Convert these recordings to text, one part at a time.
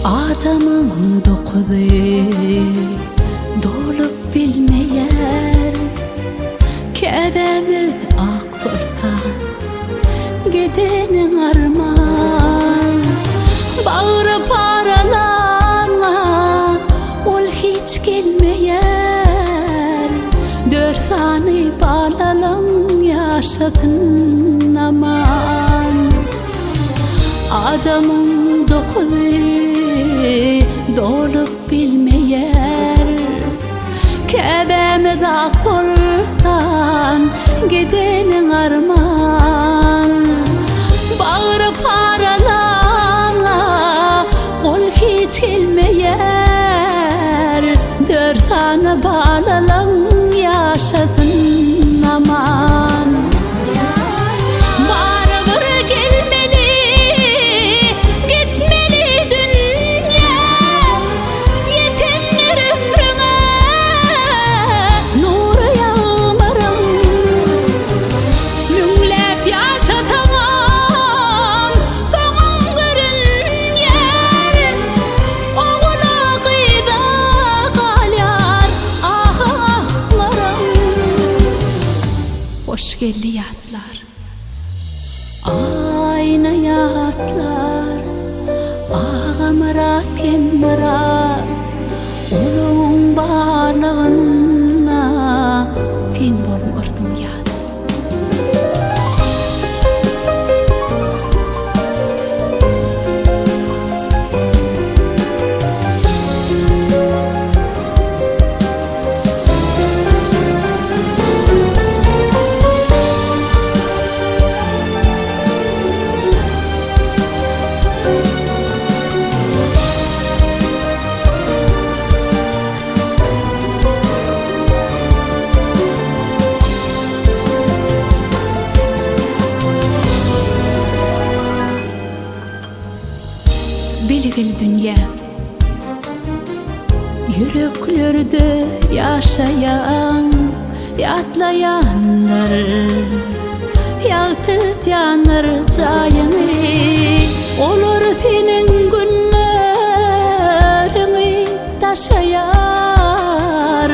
Adamın dokudu dolup bilmeyer, kedemi akfırtan gidenin arman. Bağrı paralanma, ol hiç gelmeyer. Dörtani bağlalan yaşadın aman. Adamın dokudu dolup bilmeyer, kedemi akfırtan gidenin arman. Bağrı paralanma, ol hiç gelmeyer. Dörtani bağlalan yaşadın aman. Hoş geldi yatlar, ayna yatlar, ağamıra temra, ulun bağlığına fen bolmurdum yat. Bilgil dünya, yüreklerde yaşayan, yatlayanlar, yağtırtyanlar cayını, olur senin günlerini taşıyar.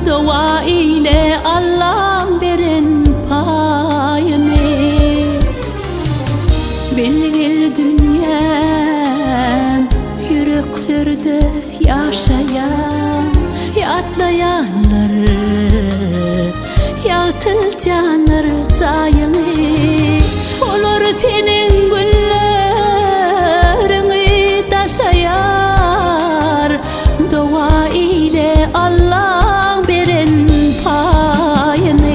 Dua ile Allah verin payını. Bilgil dünya, yüreklerde yaşayan, yatlayanlar, yağtırtyanlar cayını, olur senin günlerini taşıyar. Dua ile Allah verin payını.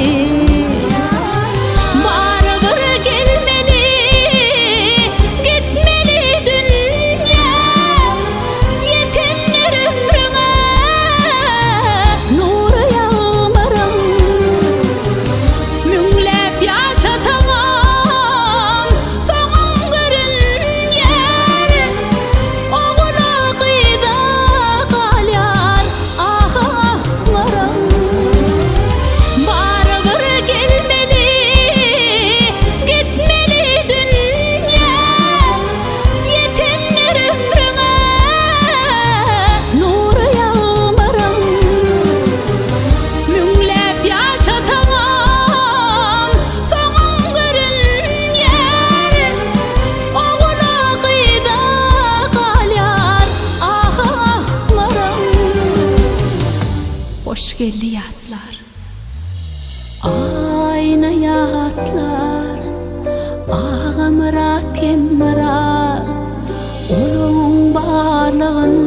Hoş geldi yatlar, ayna yatlar, ağamıra temra, ulun bağlığın